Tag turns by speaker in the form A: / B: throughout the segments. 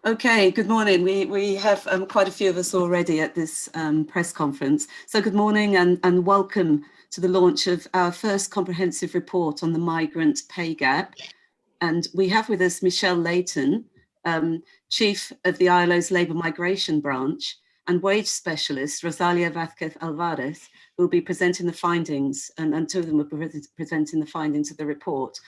A: Okay, good morning. We have quite a few of us already at this press conference. So good morning and welcome to the launch of our first comprehensive report on the migrant pay gap. And we have with us Michelle Layton, Chief of the ILO's Labour Migration Branch, and wage specialist Rosalia Vázquez Alvarez, who will be presenting the findings, and two of them will be presenting the findings of the report.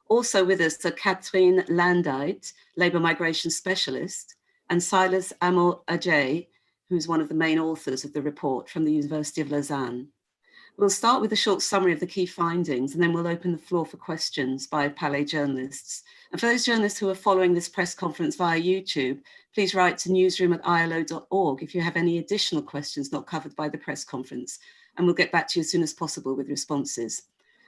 A: Also with us are Catherine Landait, Labour Migration Specialist, and Silas Amo-Ajay, who's one of the main authors of the report from the University of Lausanne. We'll start with a short summary of the key findings, and then we'll open the floor for questions by Palais journalists. And for those journalists who are following this press conference via YouTube, please write to newsroom@ilo.org if you have any additional questions not covered by the press conference, and we'll get back to you as soon as possible with responses.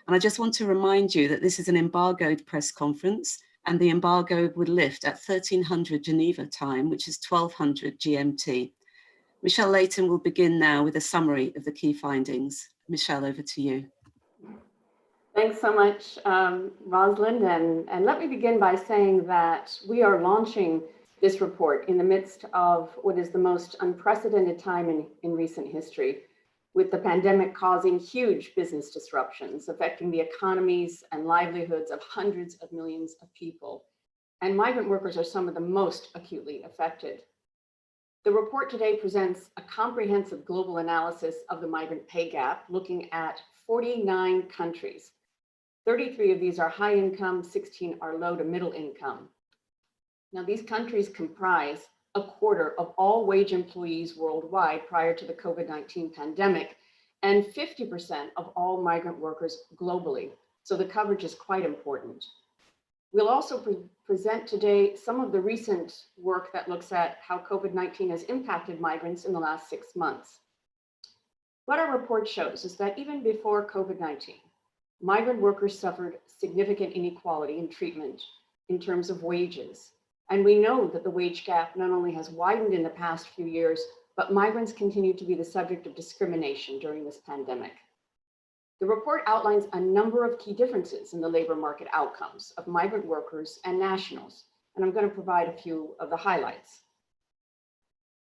A: And I just want to remind you that this is an embargoed press conference, and the embargo would lift at 1300 Geneva time, which is 1200 GMT. Michelle Layton will begin now with a summary of the key findings. Michelle, over to you.
B: Thanks so much, Rosalind. And let me begin by saying that we are launching this report in the midst of what is the most unprecedented time in recent history, with the pandemic causing huge business disruptions, affecting the economies and livelihoods of hundreds of millions of people. And migrant workers are some of the most acutely affected. The report today presents a comprehensive global analysis of the migrant pay gap, looking at 49 countries. 33 of these are high income, 16 are low to middle income. Now, these countries comprise a quarter of all wage employees worldwide prior to the COVID-19 pandemic, and 50% of all migrant workers globally. So the coverage is quite important. We'll also present today some of the recent work that looks at how COVID-19 has impacted migrants in the last 6 months. What our report shows is that even before COVID-19, migrant workers suffered significant inequality in treatment in terms of wages. And we know that the wage gap not only has widened in the past few years, but migrants continue to be the subject of discrimination during this pandemic. The report outlines a number of key differences in the labor market outcomes of migrant workers and nationals, and I'm going to provide a few of the highlights.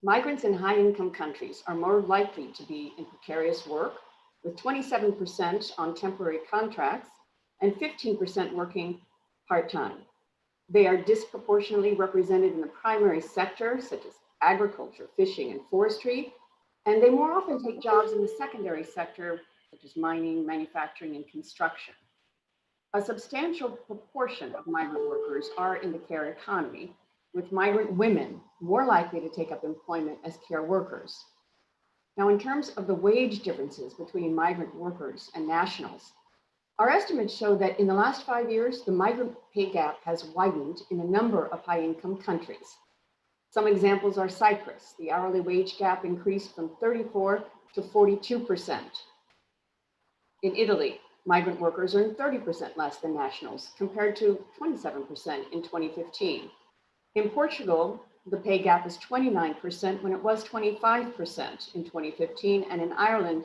B: Migrants in high-income countries are more likely to be in precarious work, with 27% on temporary contracts and 15% working part-time. They are disproportionately represented in the primary sector, such as agriculture, fishing, and forestry, and they more often take jobs in the secondary sector, such as mining, manufacturing, and construction. A substantial proportion of migrant workers are in the care economy, with migrant women more likely to take up employment as care workers. Now, in terms of the wage differences between migrant workers and nationals, our estimates show that in the last 5 years, the migrant pay gap has widened in a number of high-income countries. Some examples are Cyprus. The hourly wage gap increased from 34 to 42%. In Italy, migrant workers earn 30% less than nationals, compared to 27% in 2015. In Portugal, the pay gap is 29% when it was 25% in 2015, and in Ireland,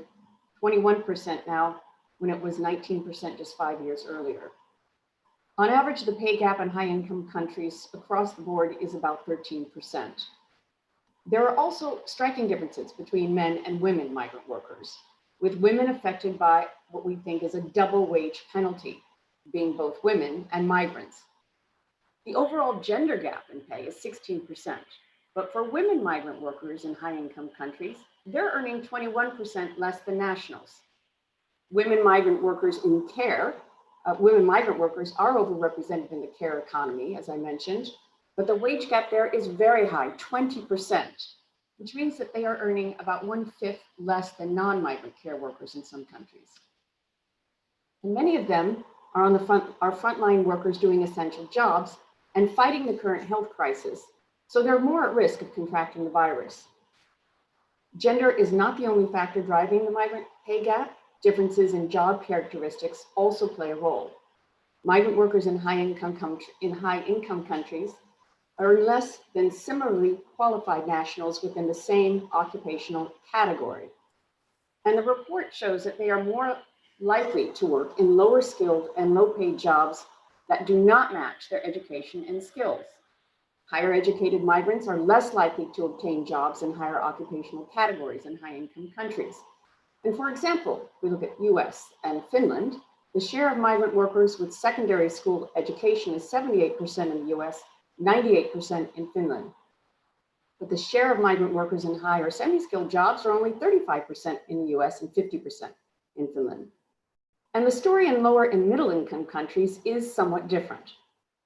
B: 21% now, when it was 19% just 5 years earlier. On average, the pay gap in high-income countries across the board is about 13%. There are also striking differences between men and women migrant workers, with women affected by what we think is a double wage penalty, being both women and migrants. The overall gender gap in pay is 16%, but for women migrant workers in high-income countries, they're earning 21% less than nationals. Women migrant workers in care, women migrant workers are overrepresented in the care economy, as I mentioned, but the wage gap there is very high, 20%, which means that they are earning about 1/5 less than non-migrant care workers in some countries. And many of them are frontline workers doing essential jobs and fighting the current health crisis, so they're more at risk of contracting the virus. Gender is not the only factor driving the migrant pay gap. Differences in job characteristics also play a role. Migrant workers in high-income countries earn less than similarly qualified nationals within the same occupational category. And the report shows that they are more likely to work in lower skilled and low paid jobs that do not match their education and skills. Higher educated migrants are less likely to obtain jobs in higher occupational categories in high income countries. And for example, if we look at US and Finland, the share of migrant workers with secondary school education is 78% in the US, 98% in Finland. But the share of migrant workers in high or semi-skilled jobs are only 35% in the US and 50% in Finland. And the story in lower and middle income countries is somewhat different.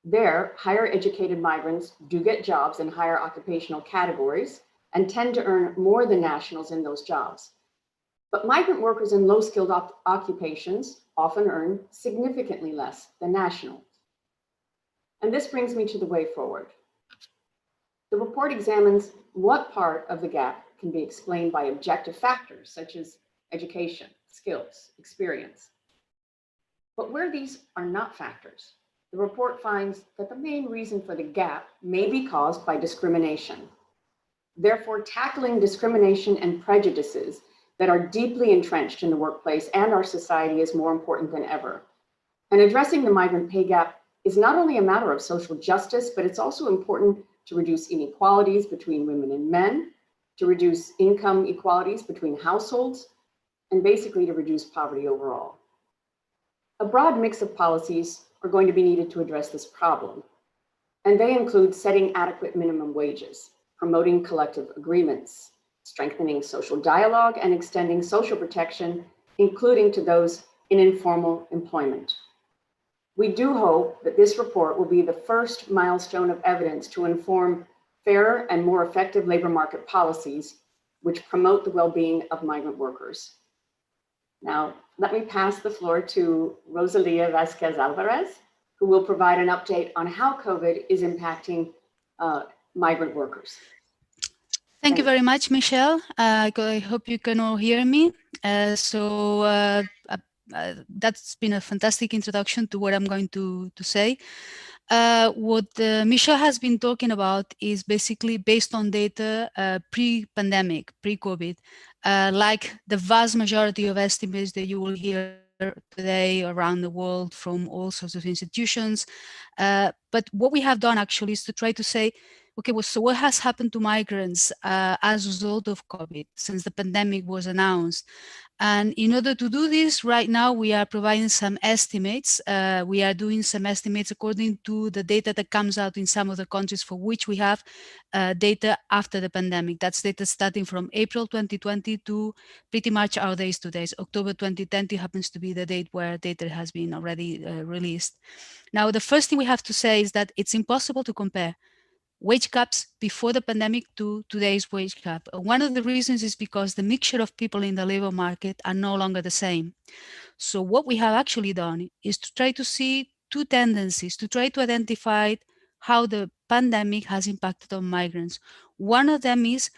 B: There, higher educated migrants do get jobs in higher occupational categories and tend to earn more than nationals in those jobs. But migrant workers in low-skilled occupations often earn significantly less than nationals. And this brings me to the way forward. The report examines what part of the gap can be explained by objective factors such as education, skills, experience. But where these are not factors, the report finds that the main reason for the gap may be caused by discrimination. Therefore, tackling discrimination and prejudices that are deeply entrenched in the workplace and our society is more important than ever. And addressing the migrant pay gap is not only a matter of social justice, but it's also important to reduce inequalities between women and men, to reduce income inequalities between households, and basically to reduce poverty overall. A broad mix of policies are going to be needed to address this problem. And they include setting adequate minimum wages, promoting collective agreements, strengthening social dialogue, and extending social protection, including to those in informal employment. We do hope that this report will be the first milestone of evidence to inform fairer and more effective labor market policies, which promote the well-being of migrant workers. Now, let me pass the floor to Rosalia Vasquez-Alvarez, who will provide an update on how COVID is impacting migrant workers.
C: Thank you very much, Michelle. I hope you can all hear me. That's been a fantastic introduction to what I'm going to say. What Michelle has been talking about is basically based on data pre-pandemic, pre-COVID, like the vast majority of estimates that you will hear today around the world from all sorts of institutions. But what we have done actually is to try to say, okay, well, so what has happened to migrants as a result of COVID since the pandemic was announced? And in order to do this, right now, we are providing some estimates. We are doing some estimates according to the data that comes out in some of the countries for which we have data after the pandemic. That's data starting from April 2020 to pretty much our days today. October 2020 happens to be the date where data has been already released. Now, the first thing we have to say is that it's impossible to compare wage gaps before the pandemic to today's wage gap. One of the reasons is because the mixture of people in the labor market are no longer the same. So what we have actually done is to try to see two tendencies, to try to identify how the pandemic has impacted on migrants. One of them is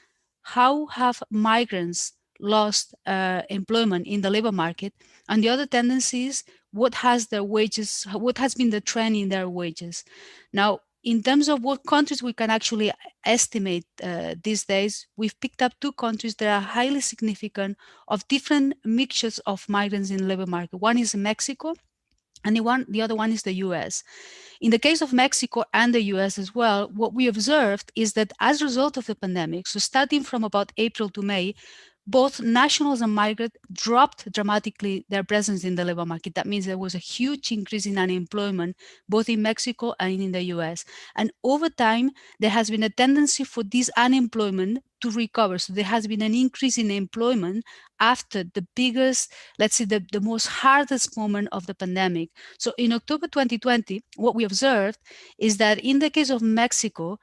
C: how have migrants lost employment in the labor market, and the other tendency is what has their wages, what has been the trend in their wages. Now, in terms of what countries we can actually estimate these days, we've picked up two countries that are highly significant of different mixtures of migrants in the labor market. One is Mexico, and the other one is the US. In the case of Mexico and the US as well, what we observed is that as a result of the pandemic, so starting from about April to May, both nationals and migrants dropped dramatically their presence in the labor market. That means there was a huge increase in unemployment, both in Mexico and in the US. And over time, there has been a tendency for this unemployment to recover. So there has been an increase in employment after the biggest, let's say, the most hardest moment of the pandemic. So in October 2020, what we observed is that in the case of Mexico,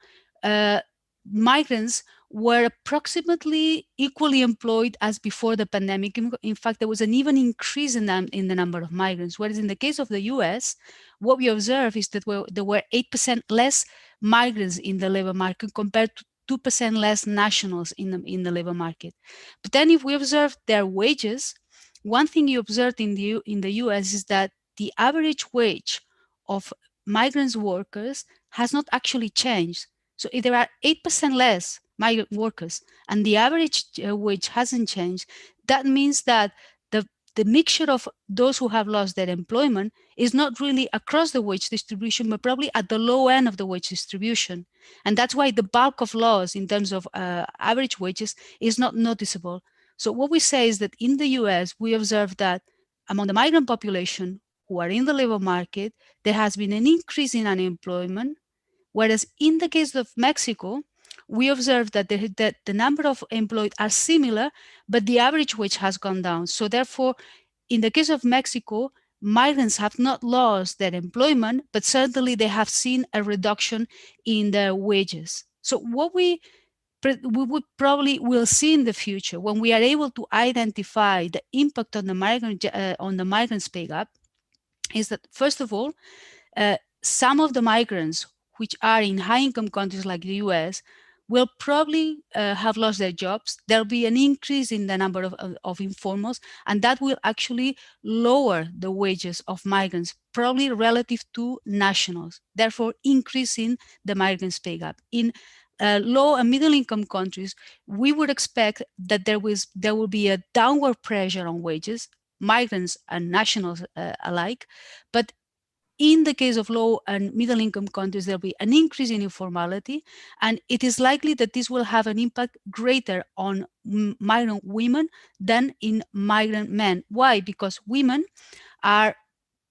C: migrants were approximately equally employed as before the pandemic. In fact, there was an even increase in the number of migrants. Whereas in the case of the US, what we observed is that there were 8% less migrants in the labor market compared to 2% less nationals in the labor market. But then if we observe their wages, one thing you observed in the US is that the average wage of migrant workers has not actually changed. So if there are 8% less migrant workers and the average wage hasn't changed, that means that the mixture of those who have lost their employment is not really across the wage distribution, but probably at the low end of the wage distribution. And that's why the bulk of loss in terms of average wages is not noticeable. So what we say is that in the US, we observe that among the migrant population who are in the labor market, there has been an increase in unemployment, whereas in the case of Mexico, we observe that the number of employed are similar, but the average wage has gone down. So therefore, in the case of Mexico, migrants have not lost their employment, but certainly they have seen a reduction in their wages. So what we would probably will see in the future, when we are able to identify the impact on the migrants' pay gap, is that first of all, some of the migrants which are in high-income countries like the US will probably have lost their jobs. There'll be an increase in the number of informals, and that will actually lower the wages of migrants, probably relative to nationals, therefore increasing the migrants' pay gap. In low and middle-income countries, we would expect that there will be a downward pressure on wages, migrants and nationals alike, but in the case of low and middle income countries, there'll be an increase in informality, and it is likely that this will have an impact greater on migrant women than in migrant men. Why? Because women are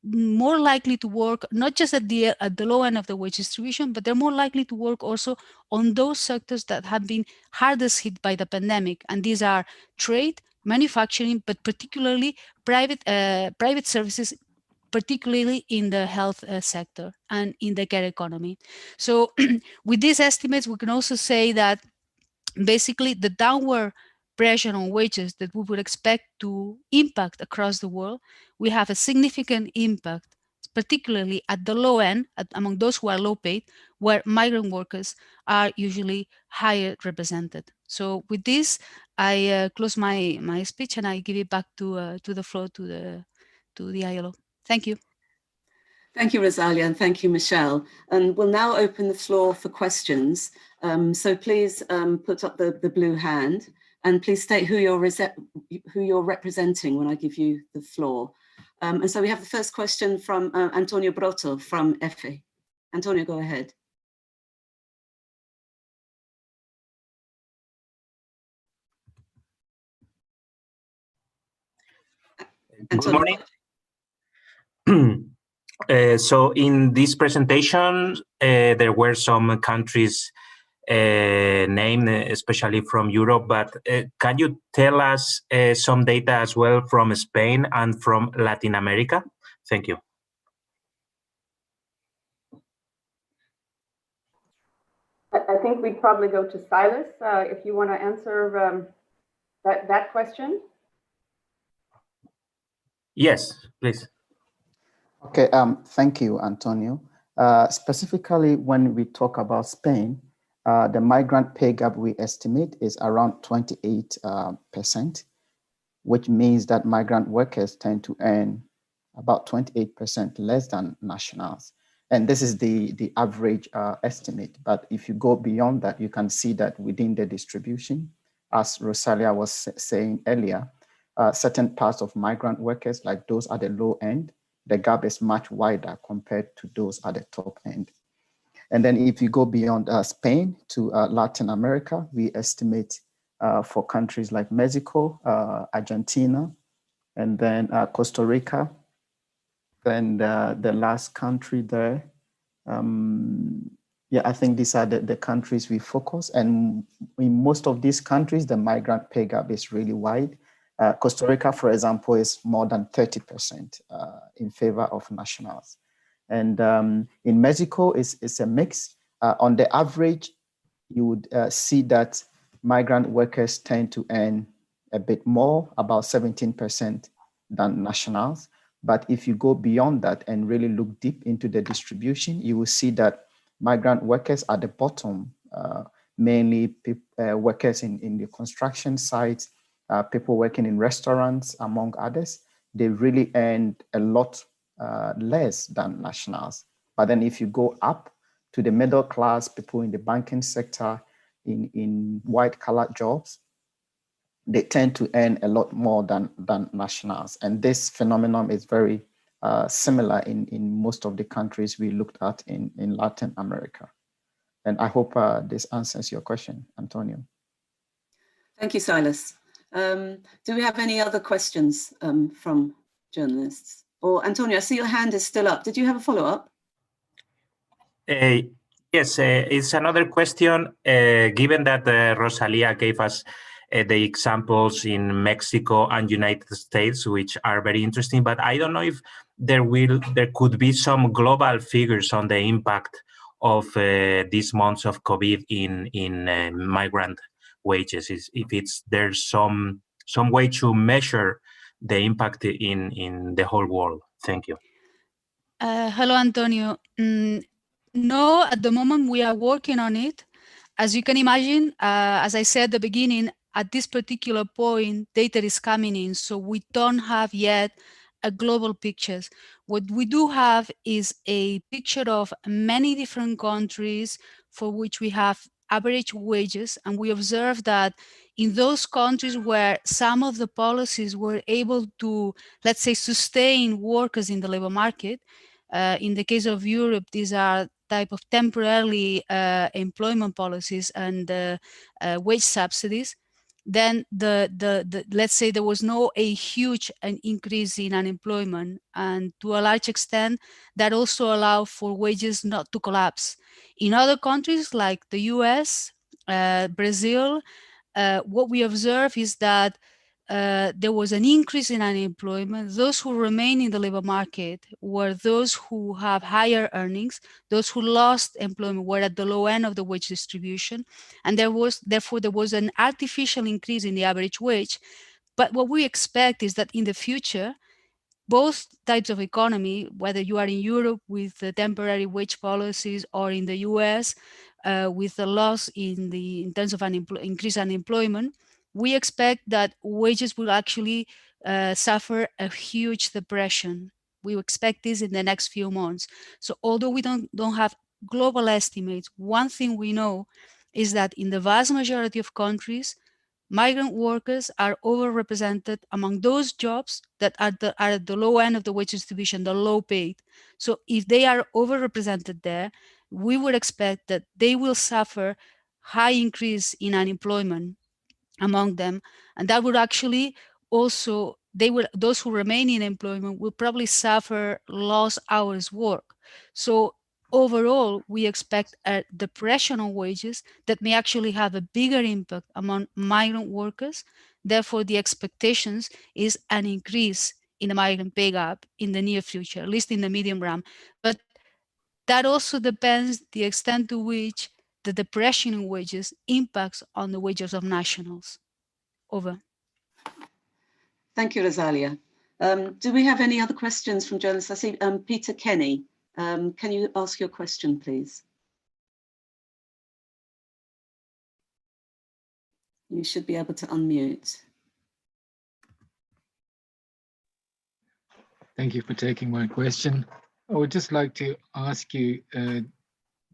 C: more likely to work not just at the low end of the wage distribution, but they're more likely to work also on those sectors that have been hardest hit by the pandemic, and these are trade, manufacturing, but particularly private services, particularly in the health sector and in the care economy. So with these estimates, we can also say that basically the downward pressure on wages that we would expect to impact across the world, we have a significant impact, particularly at the low end, among those who are low paid, where migrant workers are usually higher represented. So with this, I close my speech and I give it back to the floor to the ILO. Thank you.
A: Thank you, Rosalia, and thank you, Michelle. And we'll now open the floor for questions. So please put up the blue hand, and please state who you're representing when I give you the floor. And so we have the first question from Antonio Broto from EFE. Antonio, go ahead.
D: Good morning. So in this presentation, there were some countries named, especially from Europe, but can you tell us some data as well from Spain and from Latin America? Thank you.
B: I think we'd probably go to Silas if you want to answer that question.
D: Yes, please.
E: Okay, thank you, Antonio. Specifically, when we talk about Spain, the migrant pay gap we estimate is around 28%, which means that migrant workers tend to earn about 28% less than nationals. And this is the average estimate. But if you go beyond that, you can see that within the distribution, as Rosalia was saying earlier, certain parts of migrant workers, like those at the low end, the gap is much wider compared to those at the top end. And then if you go beyond Spain to Latin America, we estimate for countries like Mexico, Argentina, and then Costa Rica, then the last country there. Yeah, I think these are the countries we focus. And in most of these countries, the migrant pay gap is really wide. Costa Rica, for example, is more than 30% in favor of nationals. And in Mexico, it's a mix. On the average, you would see that migrant workers tend to earn a bit more, about 17% than nationals. But if you go beyond that and really look deep into the distribution, you will see that migrant workers at the bottom, mainly workers in the construction sites, people working in restaurants, among others, they really earn a lot less than nationals. But then if you go up to the middle class, people in the banking sector, in white-collar jobs, they tend to earn a lot more than nationals. And this phenomenon is very similar in most of the countries we looked at in Latin America. And I hope this answers your question, Antonio.
A: Thank you, Silas. Do we have any other questions from journalists? Or Antonio, I see your hand is still up. Did you have a follow-up?
D: Yes, it's another question. Given that Rosalia gave us the examples in Mexico and United States, which are very interesting, but I don't know if there could be some global figures on the impact of these months of COVID in migrant wages. If there's some way to measure the impact in the whole world. Thank you.
C: Hello, Antonio. No, at the moment we are working on it. As you can imagine, as I said at the beginning, at this particular point, data is coming in, so we don't have yet a global picture. What we do have is a picture of many different countries for which we have average wages, and we observe that in those countries where some of the policies were able to, let's say, sustain workers in the labor market, in the case of Europe, these are type of temporarily employment policies and wage subsidies. Then let's say there was no a huge increase in unemployment, and to a large extent that also allowed for wages not to collapse. In other countries like the US, Brazil, what we observe is that there was an increase in unemployment. Those who remain in the labor market were those who have higher earnings. Those who lost employment were at the low end of the wage distribution. And therefore, there was an artificial increase in the average wage. But what we expect is that in the future, both types of economy, whether you are in Europe with the temporary wage policies or in the US with the loss in terms of increased unemployment, we expect that wages will actually suffer a huge depression. We expect this in the next few months. So although we don't have global estimates, one thing we know is that in the vast majority of countries, migrant workers are overrepresented among those jobs that are at the low end of the wage distribution, the low paid. So if they are overrepresented there, we would expect that they will suffer high increase in unemployment among them, and that would actually also those who remain in employment will probably suffer lost hours work. So overall, we expect a depression on wages that may actually have a bigger impact among migrant workers. Therefore, the expectations is an increase in the migrant pay gap in the near future, at least in the medium run. But that also depends the extent to which the depression in wages impacts on the wages of nationals. Over.
A: Thank you, Rosalia. Do we have any other questions from journalists? I see Peter Kenny. Can you ask your question, please? You should be able to unmute.
F: Thank you for taking my question. I would just like to ask you,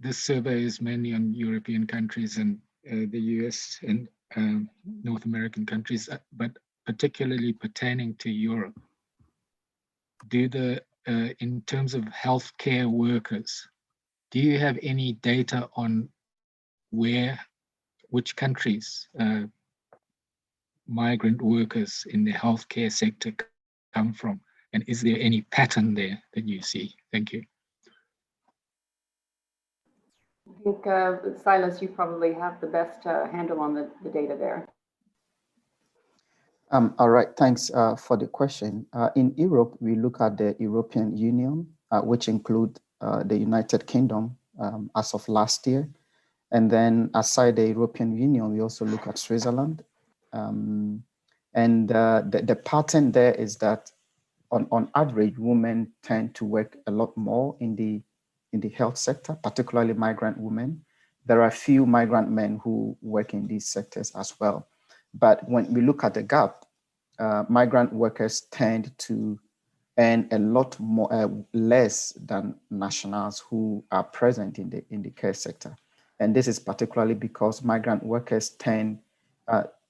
F: this survey is mainly on European countries and the US and North American countries, but particularly pertaining to Europe. In terms of healthcare workers, do you have any data on which countries migrant workers in the healthcare sector come from? And is there any pattern there that you see? Thank you.
B: I think, Silas, you probably have the best handle on the data there.
E: All right, thanks for the question. In Europe, we look at the European Union, which include the United Kingdom as of last year. And then aside the European Union, we also look at Switzerland. And the pattern there is that on average, women tend to work a lot more in the health sector, particularly migrant women. There are few migrant men who work in these sectors as well. But when we look at the gap, migrant workers tend to earn a lot more, less than nationals who are present in the care sector. And this is particularly because migrant workers tend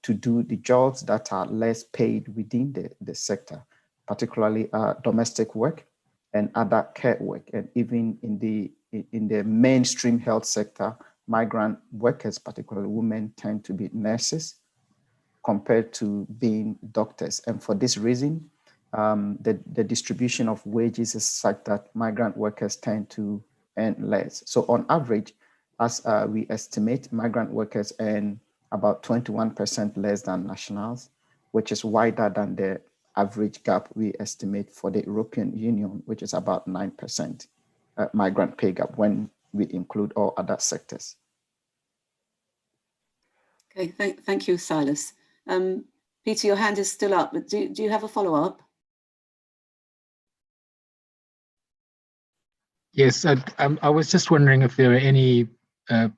E: to do the jobs that are less paid within the sector, particularly domestic work and other care work. And even in the mainstream health sector, migrant workers, particularly women, tend to be nurses compared to being doctors. And for this reason, the distribution of wages is such that migrant workers tend to earn less. So on average, as we estimate, migrant workers earn about 21% less than nationals, which is wider than the average gap we estimate for the European Union, which is about 9% migrant pay gap when we include all other sectors.
A: Okay, thank you, Silas. Peter, your hand is still up, but do you have a follow-up?
F: Yes, I was just wondering if there are any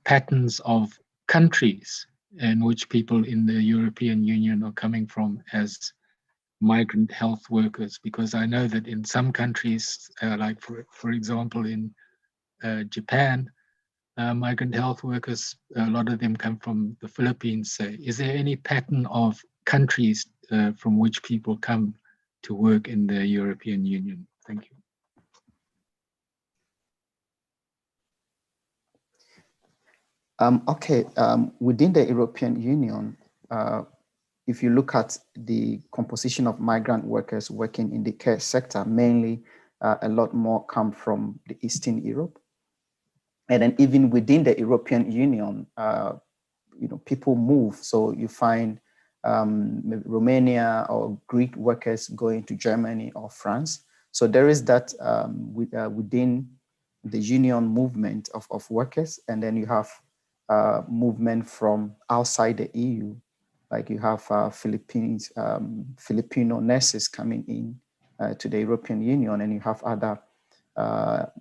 F: patterns of countries in which people in the European Union are coming from as migrant health workers, because I know that in some countries, like for example in Japan, migrant health workers, a lot of them come from the Philippines. Say, is there any pattern of countries from which people come to work in the European Union? Thank you.
E: Within the European Union, if you look at the composition of migrant workers working in the care sector, mainly a lot more come from the Eastern Europe. And then even within the European Union, people move. So you find Romania or Greek workers going to Germany or France. So there is that within the union movement of workers. And then you have movement from outside the EU, like you have Filipino nurses coming in to the European Union, and you have other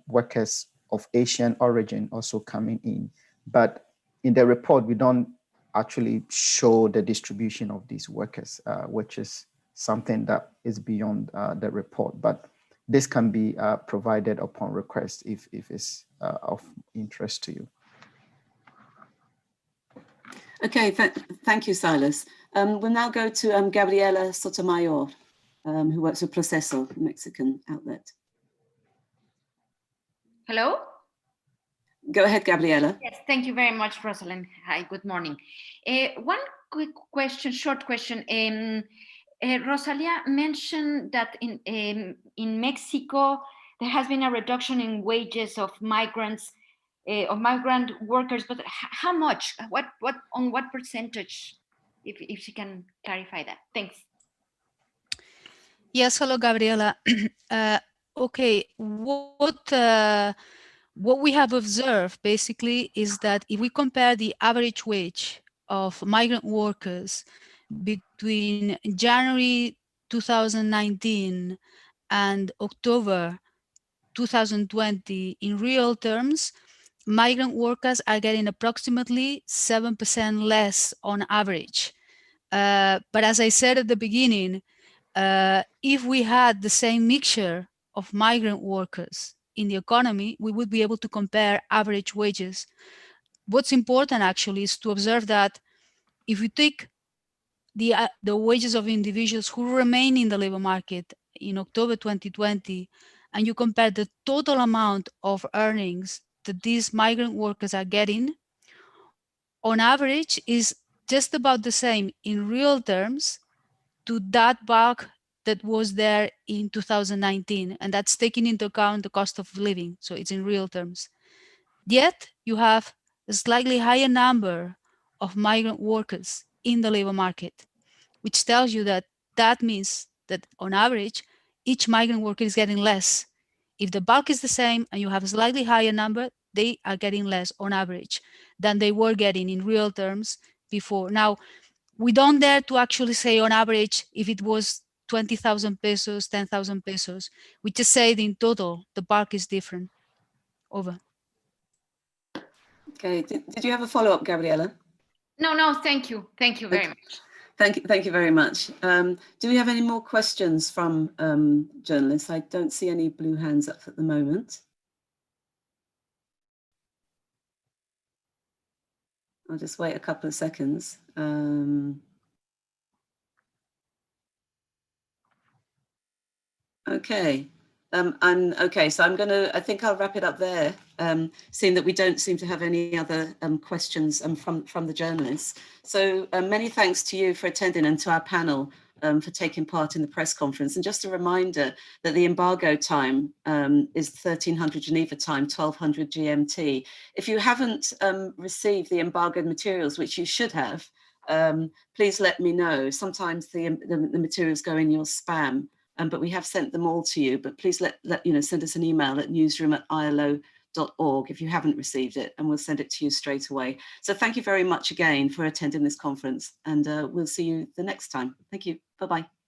E: workers of Asian origin also coming in. But in the report, we don't actually show the distribution of these workers, which is something that is beyond the report. But this can be provided upon request if it's of interest to you.
A: Okay, thank you, Silas. We'll now go to Gabriela Sotomayor, who works with Proceso, a Mexican outlet.
G: Hello?
A: Go ahead, Gabriela.
G: Yes, thank you very much, Rosalind. Hi, good morning. One quick question, short question. Rosalia mentioned that in Mexico, there has been a reduction in wages of migrants, of migrant workers, but how much? On what percentage? If she can clarify that. Thanks.
C: Yes, hello, Gabriela. Okay, what we have observed basically is that if we compare the average wage of migrant workers between January 2019 and October 2020 in real terms, migrant workers are getting approximately 7% less on average. But as I said at the beginning, if we had the same mixture of migrant workers in the economy, we would be able to compare average wages. What's important actually is to observe that if you take the wages of individuals who remain in the labor market in October 2020, and you compare the total amount of earnings that these migrant workers are getting, on average is just about the same in real terms to that bulk that was there in 2019, and that's taking into account the cost of living, so it's in real terms. Yet you have a slightly higher number of migrant workers in the labor market, which tells you that that means that on average, each migrant worker is getting less. If the bulk is the same and you have a slightly higher number, they are getting less on average than they were getting in real terms before. Now, we don't dare to actually say on average if it was 20,000 pesos, 10,000 pesos. We just say in total, the bulk is different. Over.
A: Okay, did you have a follow-up, Gabriela?
G: No, thank you. Thank you very much.
A: Thank you very much. Do we have any more questions from journalists? I don't see any blue hands up at the moment. I'll just wait a couple of seconds. Okay. Okay, so I think I'll wrap it up there, seeing that we don't seem to have any other questions from the journalists. So many thanks to you for attending and to our panel for taking part in the press conference. And just a reminder that the embargo time is 1300 Geneva time, 1200 GMT. If you haven't received the embargoed materials, which you should have, please let me know. Sometimes the materials go in your spam. But we have sent them all to you, but please send us an email at newsroom@ilo.org if you haven't received it, and we'll send it to you straight away. So thank you very much again for attending this conference, and we'll see you the next time. Thank you. Bye-bye.